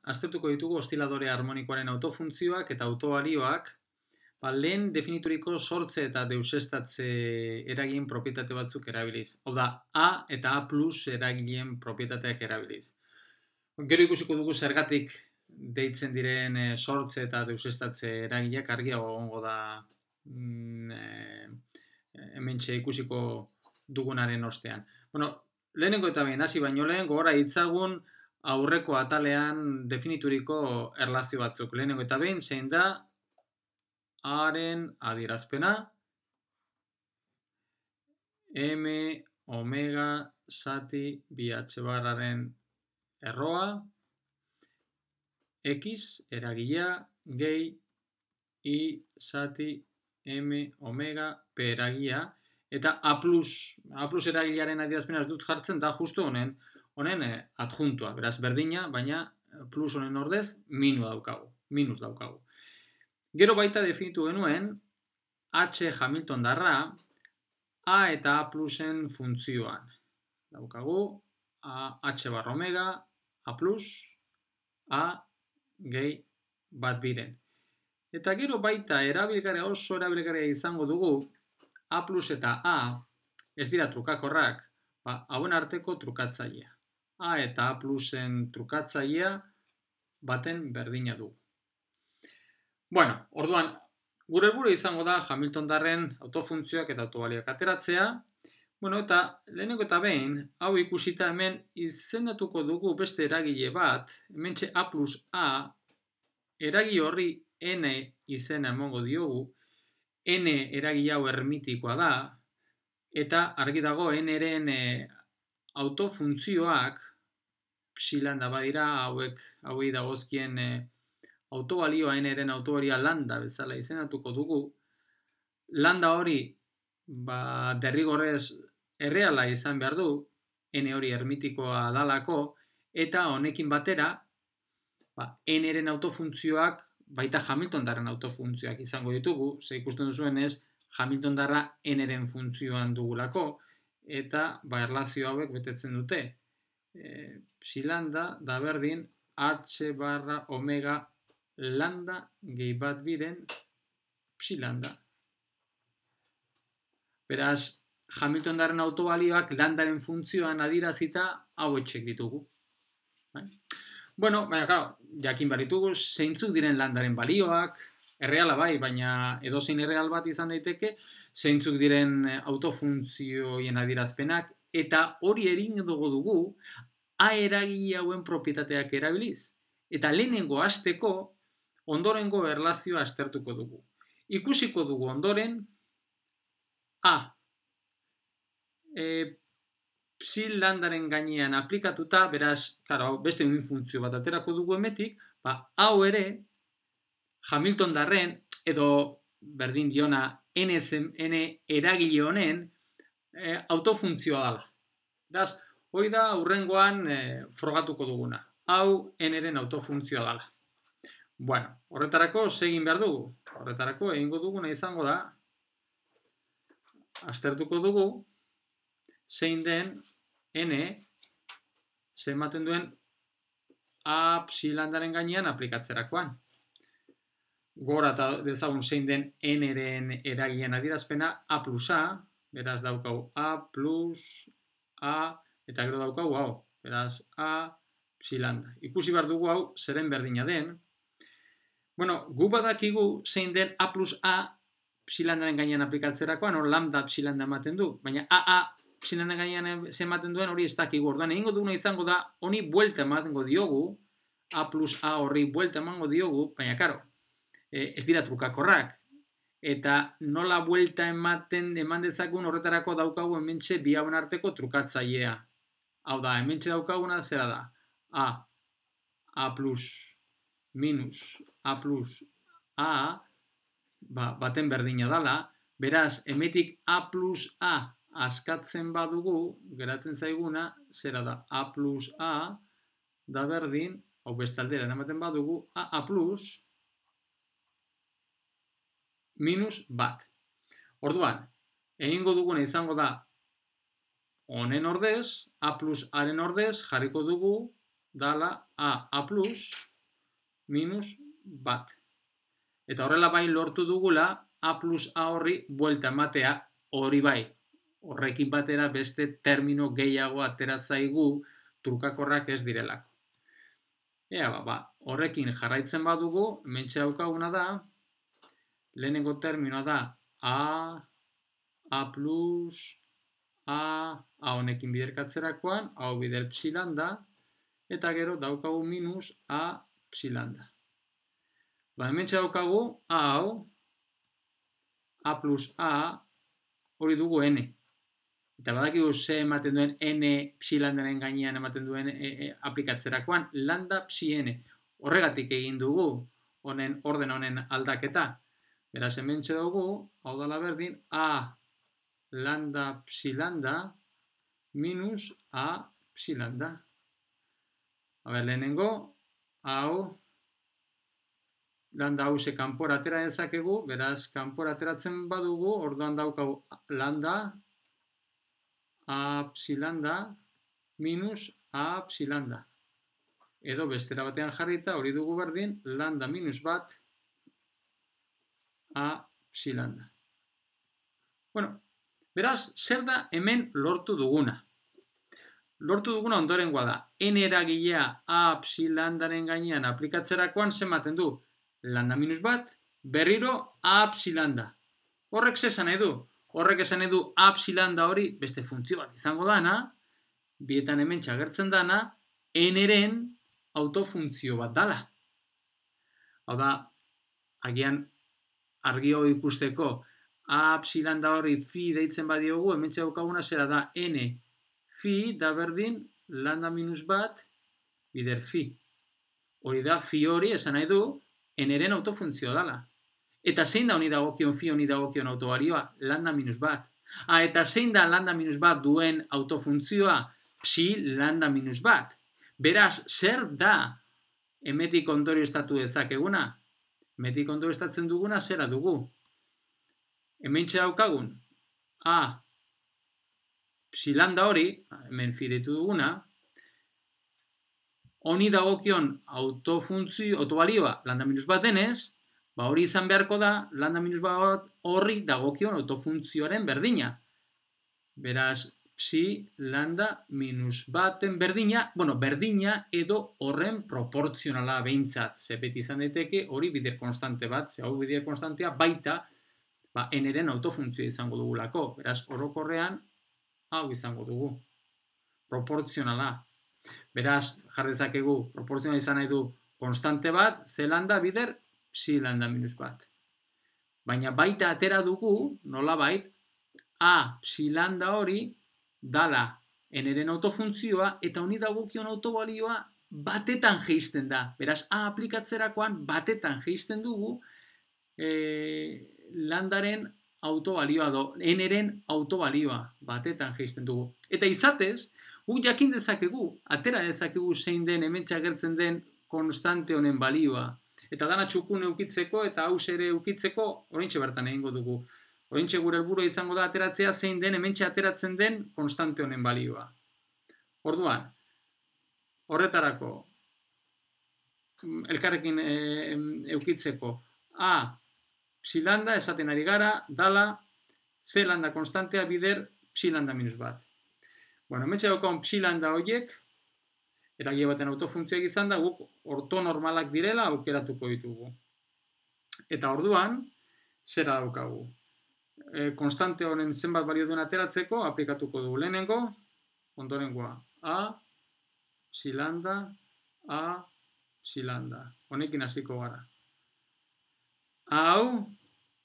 aztertuko ditugu osziladore harmonikoaren autofuntzioak eta autobalioak, lehen definituriko sortze eta deuseztatze eragien propietate batzuk erabiliz. Hau da, A eta A plus eragien propietateak erabiliz. Gero ikusiko dugu zergatik deitzen diren sortze eta deuseztatze eragileak argiago egongo da hementxe ikusiko dugunaren ostean. Bueno, lehenengo eta behin hasi baino lehen gogora ditzagun aurreko atalean definituriko erlazio batzuk. Lehenengo eta behin zein da Aren adierazpena M omega zati bi h barraren erroa X eragilea gehi I zati M omega P eragilea eta A plus eragilearen adierazpena ez dut jartzen da justu honen adjuntua, beraz berdina, baina plus honen ordez minus daukagu. Gero baita definitu genuen H Hamilton darra A eta A plusen funtzioan. Daukagu H barra omega, A plus, A gehi bat biren. Eta gero baita oso erabilgarria izango dugu A plus eta A ez dira trukakorrak, hauen arteko trukatzailea. A eta A plusen trukatzailea baten berdina dugu. Bueno, orduan, gure helburua izango da Hamilton darren autofuntzioak eta autobalioak ateratzea. Bueno, eta lehenengo eta behin, hau ikusita hemen izendatuko dugu beste eragile bat, hementxe A plus A, eragile horri N izena emango diogu, N eragile hau hermitikoa da, eta argi dago N-ren autofuntzioak, psilanda badira, hauei dagozkien autobalioa N-ren autobalioa lambda bezala izendatuko dugu. Lambda hori derrigorrez erreala izan behar du, N hori hermitikoa dalako, eta honekin batera N-ren autofuntzioak baita Hamilton darren autofuntzioak izango ditugu, ze ikusten duzuen ez Hamilton darra N-ren funtzioan dugulako, eta erlazio hauek betetzen dute. Psilanda da berdin H barra omega lambda gehi bat biren psilanda. Beraz, Hamilton darren autobalioak lambdaren funtzioan adierazita hauetxek ditugu. Bueno, baina, claro, jakin behar ditugu, zeintzuk diren lambdaren balioak, erreala bai, baina edozein erreal bat izan daiteke, zeintzuk diren autofuntzioien adierazpenak, eta hori egingo dugu A eragile hauen propietateak erabiliz. Eta lehenengo hasteko ondorengo erlazioa aztertuko dugu. Ikusiko dugu ondoren A psil landaren gainean aplikatuta, beraz, beste unit funtzio bat aterako dugu emetik, hau ere Hamilton darren, edo berdin diona N eragile honen autofuntzioa dela. Beraz, hori da hurrengoan frogatuko duguna. Hau N-ren autofuntzioa dela. Bueno, horretarako segin behar dugu. Horretarako egingo duguna izango da, aztertuko dugu, zein den N, zenbaten duen A psilandaren gainean aplikatzerakoan. Gora eta dezagun zein den N-ren eragileen adierazpena A plus A, beraz daukagu A plus A, eta gero daukagu hau, beraz A psilanda. Ikusi behar dugu hau zeren berdina den. Bueno, gu badakigu zein den A plus A psilandaren gainean aplikatzerakoan, hor lambda psilanda ematen du, baina AA psilandaren gainean ematen duen hori ez dakigu. Orduan, egingo duguna izango da, honi buelta emango diogu, A plus A horri buelta emango diogu, baina, karo, ez dira trukakorrak. Eta nola buelta eman dezakun horretarako daukagu hementxe bi hauen arteko trukatzailea. Hau da, hementxe daukaguna zera da. A plus, minus, A plus, A, baten berdina dala. Beraz, hemetik A plus A askatzen badugu, geratzen zaiguna, zera da, A plus A, da berdin, hau bestaldera ematen badugu, A plus, minus bat. Orduan, egingo duguna izango da, honen ordez, A plus Aren ordez, jarriko dugu, dala A plus, minus bat. Eta horrela bai lortu dugula A plus A horri buelta ematea hori bai. Horrekin batera beste termino gehiago atera zaigu trukakorrak ez direlako. Ea, horrekin jarraitzen badugu, hementxe daukaguna da, lehenengo terminoa da A plus A honekin biderkatzerakoan, hau bider psilan da, eta gero daukagu minus A psilan da. Hementxe daukagu hau, A plus A, hori dugu N. Eta badakigu ze ematen duen N psilandaren gainean ematen duen aplikatzerakoan, lambda psi N. Horregatik egin dugu honen orden honen aldaketa. Beraz, hementxe dugu, hau dala berdin, A lambda psilanda minus A psilanda. Lehenengo, hau, lambda hause kanpora atera dezakegu, beraz, kanpora ateratzen badugu, orduan daukagu lambda A psilanda minus A psilanda. Edo bestera batean jarrita hori dugu berdin lambda minus bat A psilanda. Bueno, beraz, zer da hemen lortu duguna? Lortu duguna ondorengoa da. N eragilea A psilandaren gainean aplikatzerakoan zenbaten du lambda minus bat, berriro A psilanda. Horrek zesan nahi du? Horrek esan nahi du A psilanda hori beste funtzio bat izango dana, bietan hemen txagertzen dana, N-eren autofuntzio bat dala. Hau da, agian argio ikusteko A psilanda hori phi deitzen badiogu, hemen txaukaguna zera da N phi da berdin lambda minus bat bider phi. Hori da, phi hori esan nahi du N-eren autofuntzio dala. Eta zein da honi dagokion phi honi dagokion autobalioa? Lambda minus bat. Eta zein da lambda minus bat duen autofuntzioa? Psi lambda minus bat. Beraz, zer da hemetik ondorioztatu dezakeguna? Hemetik ondorioztatzen duguna zera dugu. Hementxe daukagun A psi lambda hori, hemen phi deitu duguna, honi dagokion autobalioa lambda minus bat denez, hori izan beharko da, lambda minus bat horri dagokion autofuntzioaren berdina. Beraz, psi lambda minus baten berdina, berdina edo horren proportzionala behintzat. Ze beti izan daiteke hori bider konstante bat, ze hau bider konstantea baita N-eren autofuntzioa izango dugulako. Beraz, orokorrean hau izango dugu. Proportzionala. Beraz, jardezakegu, proportzionala izan nahi du konstante bat, ze lambda bider psi lambda minus bat. Baina baita atera dugu, nolabait, A psi lambda hori dala N-eren autofuntzioa eta honi dagokion autobalioa batetan jeisten da. Beraz, A aplikatzerakoan batetan jeisten dugu lambdaren autobalioa do, N-eren autobalioa batetan jeisten dugu. Eta izatez, guk jakin dezakegu, atera dezakegu zein den hemen txagertzen den konstante honen balioa. Eta dana txukun eukitzeko eta haus ere eukitzeko oraintxe bertan egingo dugu. Oraintxe gure helburua izango da ateratzea zein den hementxe ateratzen den konstante honen balioa. Orduan, horretarako elkarrekin eukitzeko A psi lambda esaten ari gara dala C lambda konstantea bider psi lambda minus bat. Hementxe daukagun psi lambda horiek eragile baten autofuntzioak izan da, guk ortonormalak direla aukeratuko ditugu. Eta orduan, zera daukagu. Konstante honen zenbat balio duen ateratzeko, aplikatuko dugu lehenengo, ondorengoa, A, psi lambda, A, psi lambda. Honekin hasiko gara. Hau,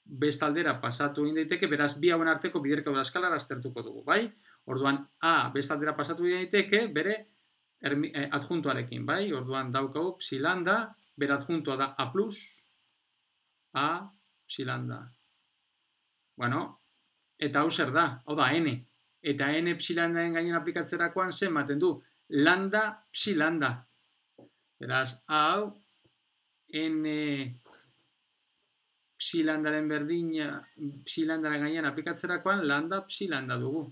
bestaldera pasatu egin daiteke, beraz, bi hauen arteko biderkadura eskalara aztertuko dugu, bai? Orduan, A, bestaldera pasatu egin daiteke, bere adjuntuarekin, bai? Orduan daukagu psi lambda, bere adjuntua da A plus, A psi lambda. Eta hau zer da? Hau da N. Eta N psi landaren gainen aplikatzerakoan zen ematen du lambda psi lambda. Beraz, hau N psi landaren berdina, psi landaren gainen aplikatzerakoan lambda psi lambda dugu.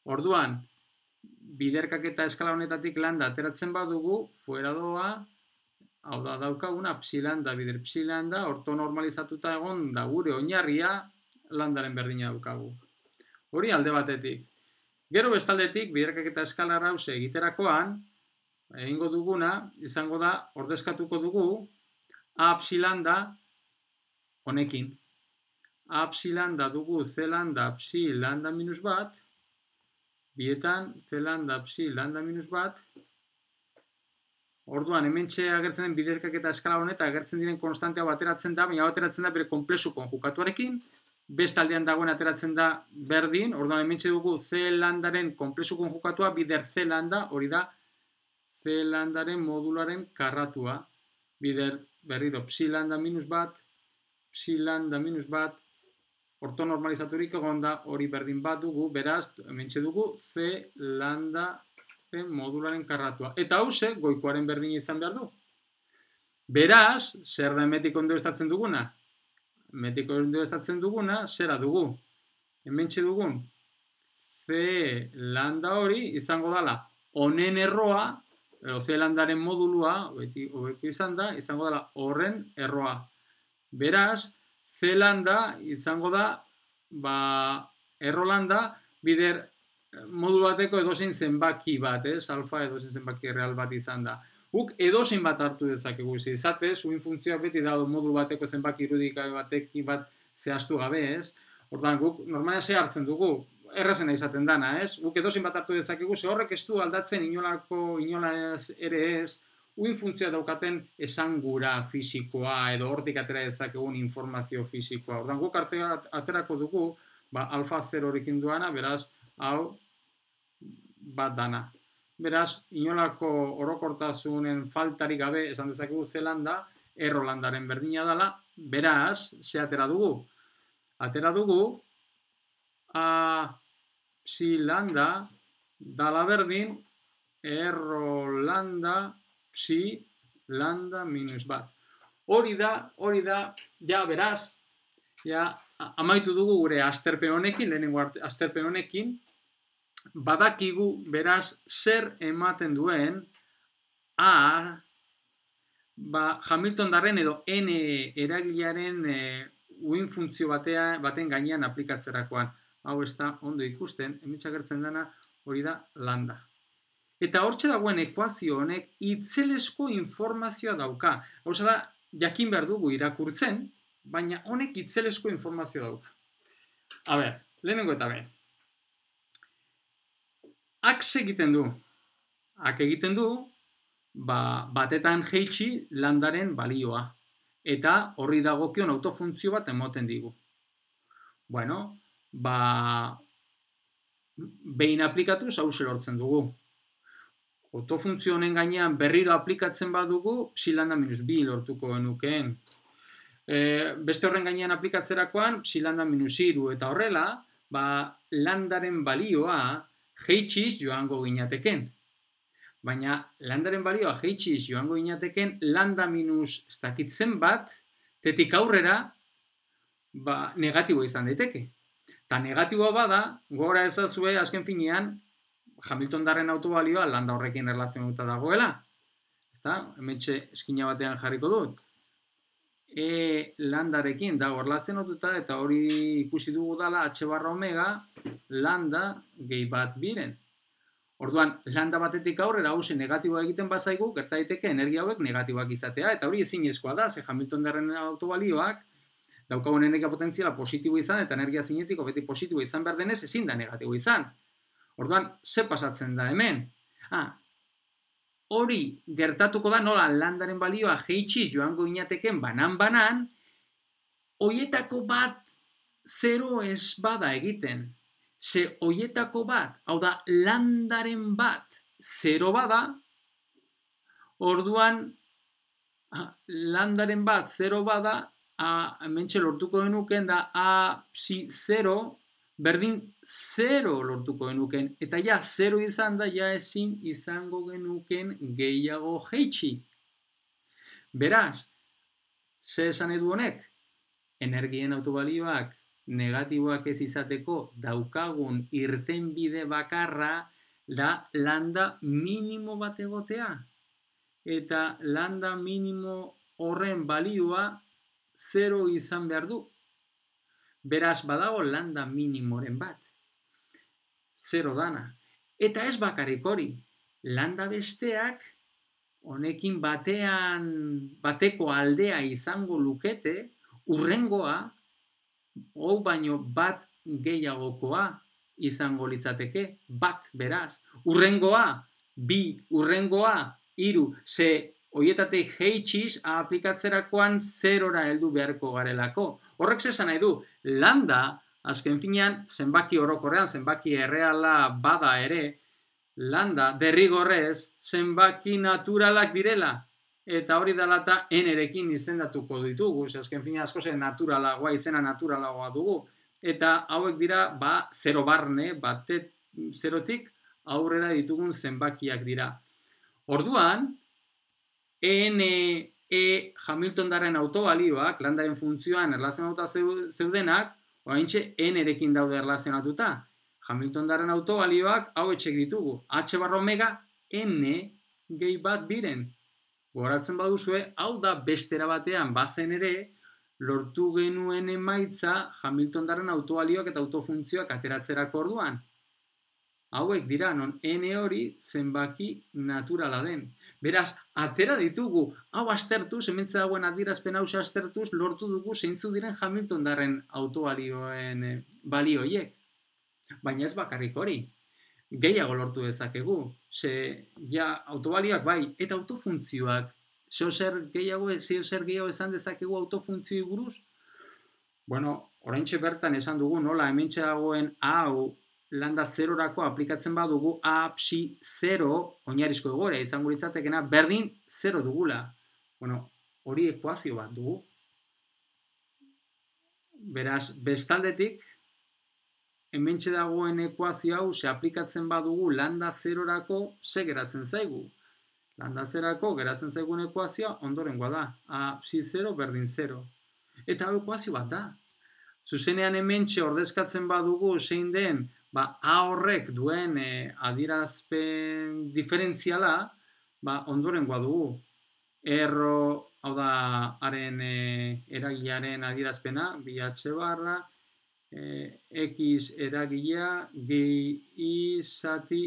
Orduan, biderkaketa eskala honetatik lambda ateratzen badugu, fuera doa hau da daukaguna psi lambda bider psi lambda ortonormalizatuta egon da gure oinarria landaren berdina daukagu. Hori alde batetik. Gero bestaldetik, biderkaketa eskalar hause egiterakoan, egingo duguna, izango da, ordezkatuko dugu, a psi lambda honekin. A psi lambda dugu c lambda psi lambda minus bat, bietan c lambda psi lambda minus bat, orduan hementxe agertzen den biderkaketa eskala honetan agertzen diren konstantea bateratzen da, baina bateratzen da bere konplexu konjugatuarekin, bestaldean dagoen ateratzen da berdin, orduan hementxe dugu c lambdaren konplexu konjugatua bider c lambda, hori da c lambdaren modularen karratua, bider berriro psi lambda minus bat, psi lambda minus bat, ortonormalizaturik egon da, hori berdin bat dugu, beraz, hementxe dugu c lambda modularen karratua. Eta hause, goikoaren berdina izan behar du. Beraz, zer da hemetiko ondorioztatzen duguna? Hemetiko ondorioztatzen duguna, zera dugu? Hementxe dugun, c lambda hori izango dela honen erroa, edo c lambdaren modulua, hobeko izan da, izango dela horren erroa. Beraz, c lambda izango da, erro lambda, bider modulu bateko edozein zenbaki bat, alfa edozein zenbaki real bat izan da. Guk edozein bat hartu dezakegu, izatez, uin funtzioa beti dago modulu bateko zenbaki irudikabe batekin bat zehaztu gabe, Ordan guk normalean ze hartzen dugu, errazena izaten dana, Guk edozein bat hartu dezakegu, ze horrek ez du aldatzen inolaz ere ez, uin funtzioa daukaten esangura fisikoa edo hortik atera dezakegun informazio fisikoa. Ordan guk aterako dugu, alfa 0 horekin duana, beraz, hau bat dana. Beraz, inolako orokortasunen faltarik gabe esan dezakegu c lambda, erro landaren berdina dela, beraz, ze atera dugu? Atera dugu, a psi lambda dala berdin, erro lambda psi lambda minus bat. Hori da, ja beraz, ja amaitu dugu gure azterpen honekin, lehenengo azterpen honekin, badakigu beraz zer ematen duen a Hamiltondarren edo n eragilearen uin funtzio baten gainean aplikatzerakoan. Hau ez da ondo ikusten, hementxe agertzen dena hori da lambda. Eta hortxe dagoen ekuazio honek itzelesko informazioa dauka. Hau da, jakin behar dugu irakurtzen, baina honek itzelesko informazioa dauka. A ber, lehenengo eta behin. Ak egiten du. Ak egiten du, batetan jeitsi lambdaren balioa. Eta horri dagokion autofuntzio bat emoten digu. Bueno, behin aplikatuz hau lortzen dugu. Autofuntzio honen gainean berriro aplikatzen badugu, psi lambda minus 2 lortuko genukeen. Beste horren gainean aplikatzerakoan, psi lambda minus 3 eta horrela, lambdaren balioa jeitsiz joango ginateken. Baina lambdaren balioa jeitsiz joango ginateken, lambda minus ez dakitzen bat, tetik aurrera, negatiboa izan daiteke. Eta negatiboa bada, gora ezazue azken finean, Hamiltondarren autobalioa lambda horrekin erlazionuta dagoela. Hementxe eskina batean jarriko dut. Lambdarekin dago erlazionuta eta hori ikusi dugu dela h barra omega lambda gehi bat biren. Orduan, lambda batetik aurrera hauze negatiboa egiten bazaigu, gerta daiteke energia hauek negatiboak izatea, eta hori ezinezkoa da, ze Hamiltondarren autobalioak daukagun energia potentziala positibo izan, eta energia zinetiko beti positibo izan behar denez, ezin da negatibo izan. Orduan, ze pasatzen da hemen? Hori gertatuko da nola lambdaren balioa jeitsiz joango ginateken banan-banan, hoietako bat 0 ez bada egiten. Ze hoietako bat, hau da lambdaren bat 0 bada, orduan lambdaren bat 0 bada, hementxe lortuko genuken da a psi 0, berdin 0 lortuko genuken, eta ja 0 izan da, ja ezin izango genuken gehiago jeitsi. Beraz, ze esan edu honek? Energien autobalioak negatiboak ez izateko daukagun irtenbide bakarra da lambda minimo bat egotea. eta lambda minimo horren balioa 0 izan behar du. Beraz, badago lambda minimoren bat. 0 dana. Eta ez bakarrik hori. Lambda besteak honekin bateko aldea izango lukete, urrengoa, hau baino bat gehiagokoa izango litzateke, bat beraz. Urrengoa, 2, urrengoa, 3, ze horietatik jeitsiz aplikatzerakoan 0ra heldu beharko garelako. Horrek esan nahi du, lambda, azken finean, zenbaki orokorrean, zenbaki erreala bada ere, lambda derrigorrez zenbaki naturalak direla. Eta hori dela eta n-erekin izendatuko ditugu. Azken finean asko zen naturalagoa, izena naturalagoa dugu. Eta hauek dira, 0 barne, 0tik aurrera ditugun zenbakiak dira. Orduan, Hamiltondaren autobalioak, lambdaren funtzioan erlazionatuta zeudenak, oraintxe n-erekin daude erlazionatuta. Hamiltondaren autobalioak hau etxek ditugu. H barra omega n gehi bat biren. Goratzen baduzue, hau da bestera batean bazen ere, lortu genuen emaitza Hamiltondaren autobalioak eta autofuntzioak ateratzerako orduan. Hauek dira, non n hori zenbaki naturala den. Beraz, atera ditugu, hau aztertuz, hementze dagoen adierazpen hau aztertuz, lortu dugu zeintzu diren Hamiltondaren autobalioen balioiek. Baina ez bakarrik hori. Gehiago lortu dezakegu. Ze, autobalioak bai, eta autofuntzioak. Zeozer gehiago esan dezakegu autofuntzioi buruz? Bueno, oraintxe bertan esan dugu, nola, hementxe dagoen hau lambda 0rako aplikatzen badugu a psi 0, oinarrizko egoera izango litzatekena, berdin 0 dugula. Bueno, hori ekuazio bat dugu. Beraz, bestaldetik, hementxe dagoen ekuazio hau, ze aplikatzen badugu lambda 0rako, ze geratzen zaigu. Lambda 0rako geratzen zaigun ekuazioa ondorengoa da. A psi 0 berdin 0. Eta hau ekuazio bat da. Zuzenean hementxe ordezkatzen badugu zein den, A horrek duen adierazpen diferentziala, ondorengoa dugu. Erro, hau da, haren eragilearen adierazpena, bi h barra, x eragilea, gehi i zati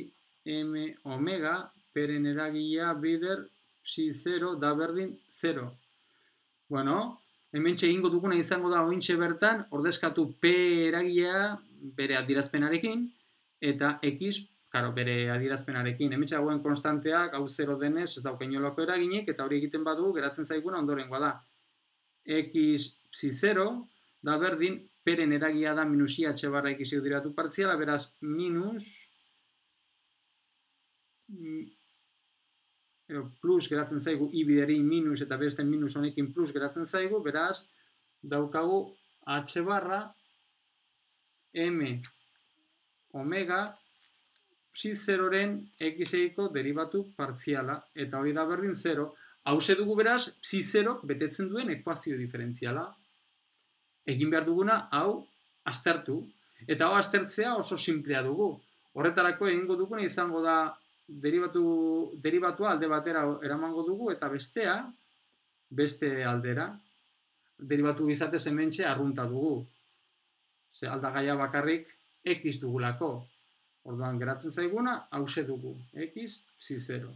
m omega, peren eragilea bider psi 0 da berdin 0. Bueno, hementxe egingo duguna izango da ointxe bertan, ordezkatu p eragilea bere adierazpenarekin, eta x, bere adierazpenarekin. Hementxe dagoen konstanteak, hau 0 denez, ez dauka inolako eraginik, eta hori egiten badugu, geratzen zaiguna ondorengoa da. X psi 0 da berdin, peren eragia da minus i h barra x eudiratu partziala, beraz, minus, plus geratzen zaigu, i bideri minus eta beste minus honekin plus geratzen zaigu, beraz, daukagu h barra m omega psi 0-ren x-eiko derivatu partziala, eta hori da berdin 0. Hauze dugu beraz, psi 0 betetzen duen ekuazio diferentziala. Egin behar duguna, hau aztertu. Eta hau aztertzea oso simplea dugu. Horretarako egingo duguna izango da derivatua alde batera eramango dugu, eta bestea, beste aldera. Derivatu izatez hementxe arrunta dugu. Ze aldagaia bakarrik x dugulako. Orduan geratzen zaiguna, hauze dugu. X, psi 0.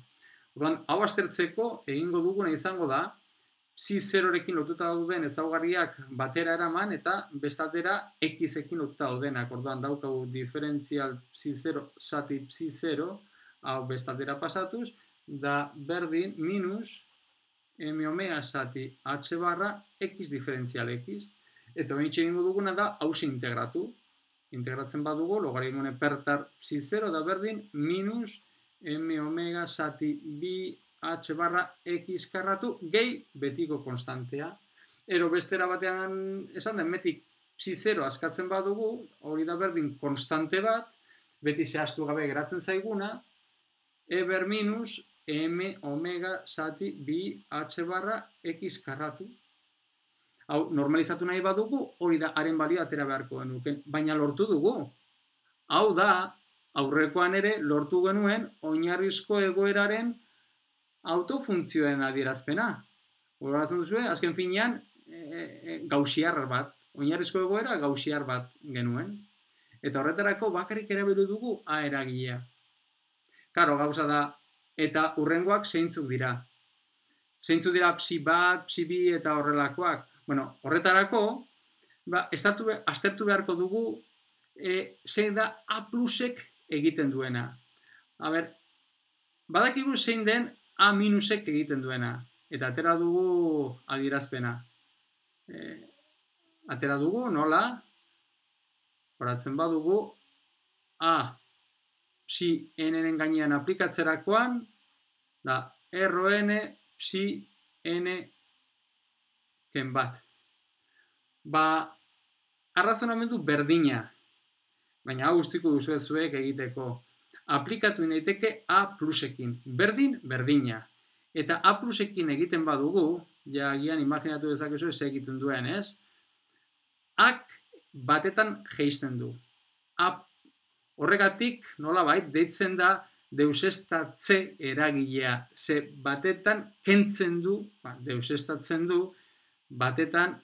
Orduan, hau aztertzeko egingo duguna izango da, psi 0-rekin lotuta dauden ezaugarriak batera eraman, eta bestaldera x-ekin lotuta daudenak. Orduan, daukagu diferentzial psi 0 zati psi 0, hau bestaldera pasatuz, da berdin minus m omega zati h barra x diferentzial x. Eta horintxe egingo duguna da, hauze integratu. Integratzen badugu, logaritmone pertar psi 0 da berdin, minus m omega zati bi h barra x karratu, gehi betiko konstantea. Ero bestera batean esan den, metik psi 0 askatzen badugu, hori da berdin konstante bat, beti zehaztu gabe geratzen zaiguna, eber minus m omega zati bi h barra x karratu. Hau, normalizatu nahi badugu, hori da haren balio atera beharko genuken, baina lortu dugu. Hau da, aurrekoan ere lortu genuen oinarrizko egoeraren autofuntzioen adierazpena. Horatzen duzue, azken finean, gaussiar bat, oinarrizko egoera gaussiar bat genuen. Eta horretarako bakarrik erabili dugu A eragilea. Karo, gauza da, eta hurrengoak zeintzuk dira. Zeintzuk dira psi bat, psi bi eta horrelakoak. Bueno, horretarako, aztertu beharko dugu zein da A plusek egiten duena. Badakigu zein den A minusek egiten duena. Eta atera dugu adierazpena. Atera dugu, nola? Horatzen badugu, A psi n-ren gainean aplikatzerakoan, da RN psi n ken bat. Arrazonamendu berdina, baina hau ustiko duzuezuek egiteko. Aplikatu daiteke A plusekin, berdina. Eta A plusekin egiten badugu, ja agian imaginatu dezakezu ez egiten duen, ez? Ak batetan jeisten du. Horregatik, nolabait, deitzen da deuseztatze eragilea. Ze batetan kentzen du, deuseztatzen du, batetan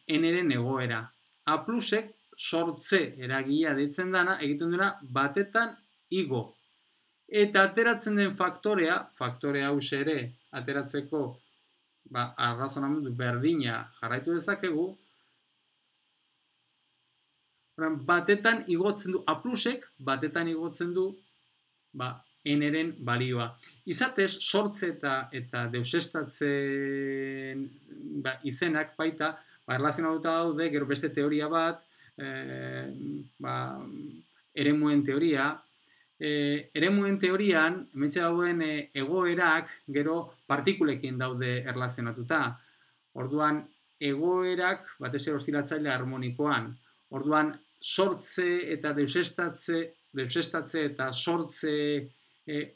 n-ren egoera. A plusek sortze eragilea deitzen dana, egiten duena batetan igo. Eta ateratzen den faktorea hau ere ateratzeko arrazonamendu berdina jarraitu dezakegu, batetan igotzen du, A plusek batetan igotzen du n-ren balioa. Izatez, sortze eta deuseztatzen izenak baita, erlazionatuta daude, gero beste teoria bat, eremuen teoria. Eremuen teorian, hementxe dauen egoerak gero partikulekin daude erlazionatuta. Orduan, egoerak batez ere ostilatzaile harmonikoan. Orduan, sortze eta deuseztatze eta sortze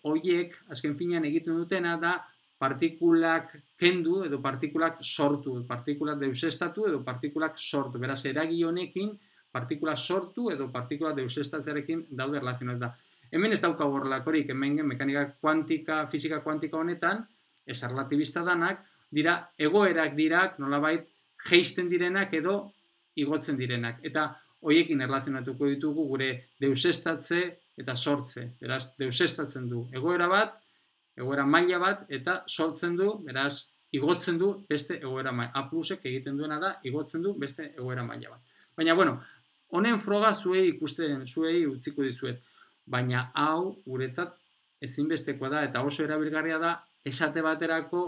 horiek, azken finean egiten dutena da partikulak kendu edo partikulak sortu, partikulak deuseztatu edo partikulak sortu. Beraz, eragile honekin partikulak sortu edo partikulak deusestatzearekin daude erlazionatuta. Hemen ez daukagu horrelakorik, hemen mekanika kuantika, fisika kuantika honetan, ez erlatibista danak, dira egoerak dirak nolabait jeisten direnak edo igotzen direnak. Eta horiekin erlazionatuko ditugu gure deusestatze eta sortze. Beraz, deusestatzen du egoera bat, egoera maila bat, eta sortzen du, beraz, igotzen du beste egoera maila. A plusek egiten duena da, igotzen du beste egoera maila bat. Baina, bueno, honen froga zuei ikusten, zuei utziko dizuet. Baina hau guretzat ezinbestekoa da eta oso erabilgarria da esate baterako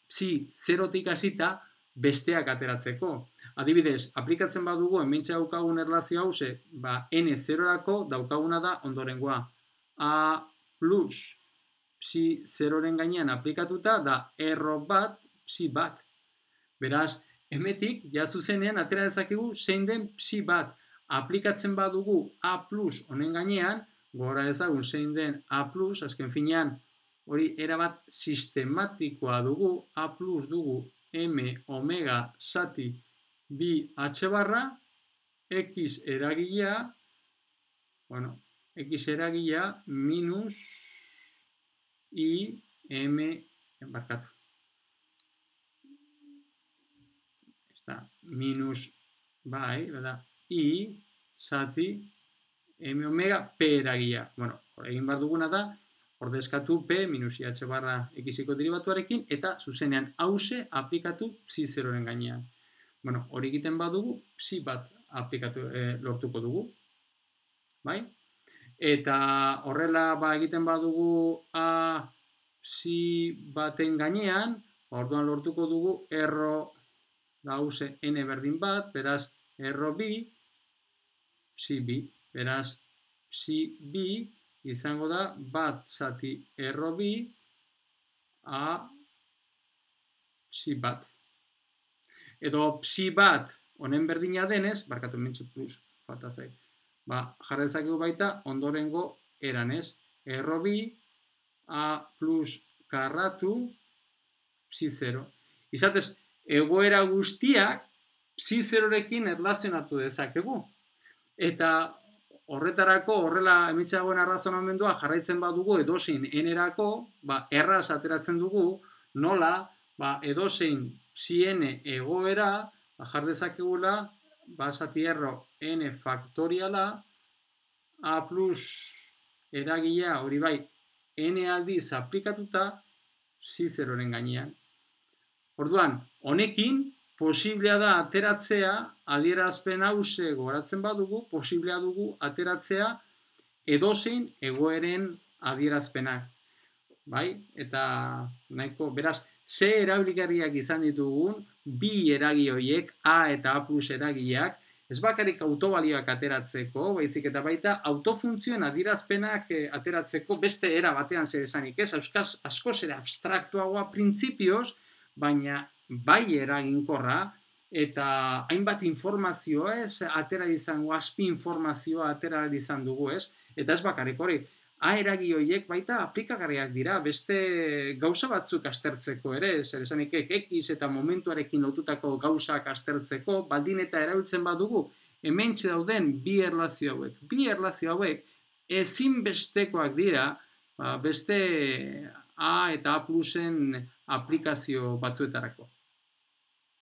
psi zerotik hasita besteak ateratzeko. Adibidez, aplikatzen badugu hementxe daukagun erlazio hause, n zerorako daukaguna da ondorengoa. A plus psi zeroren gainean aplikatuta da erro bat psi bat. Beraz, hemetik, ja zuzenean atera dezakegu zein den psi bat. Aplikatzen badugu A plus honen gainean, gora ezagun zein den A plus, azken finean hori erabat sistematikoa dugu, A plus dugu M omega zati bi H barra, X eragilea, X eragilea minus I M embarkatu. Minus, I zati M omega P eragilea. Egin behar duguna da, ordezkatu P minus IH barra Xiko derivatuarekin, eta zuzenean hause aplikatu psi zeroren gainean. Hori egiten badugu, psi bat aplikatu lortuko dugu. Bai? Eta horrela egiten badugu A psi baten gainean, orduan lortuko dugu erro da hause N berdin bat, beraz erro bi, psi bi, beraz psi bi izango da bat zati erro bi A psi bat. Edo psi bat honen berdina denez, barkatu mentxe plus, falta zait, jarra dezakegu baita ondorengo eranez. Erro bi A plus karratu psi zero. Izatez, egoera guztiak psi zerorekin erlazionatu dezakegu. Eta horretarako, horrela hemetxeagoen arrazonamendua jarraitzen badugu edozein n-erako, erraz ateratzen dugu, nola edozein psi-n egoera, jar dezakegula, zati erro n faktoriala, a plus eragilea hori bai n aldiz aplikatuta psi zeroren gainean. Orduan, honekin, posiblea da ateratzea, adierazpen hause goratzen badugu, posiblea dugu ateratzea edozein egoeren adierazpenak. Bai? Eta nahiko, beraz, ze erabiligarriak izan ditugun, bi eragi horiek, A eta A plus eragileak, ez bakarrik autobalioak ateratzeko, baizik eta baita autofuntzioen adierazpenak ateratzeko beste era batean zer esanik ez, askoz ere abstraktuagoa printzipioz, baina bai eraginkorra, eta hainbat informazioa atera izango, azpi informazioa atera izan dugu eta ez bakarrik hori, A eragi horiek baita aplikagarriak dira, beste gauza batzuk aztertzeko ere, zer esanik X eta momentuarekin lotutako gauzak aztertzeko, baldin eta erabiltzen badugu, hementxe dauden bi erlazio hauek. Bi erlazio hauek ezinbestekoak dira, beste A eta A plusen aplikazio batzuetarako.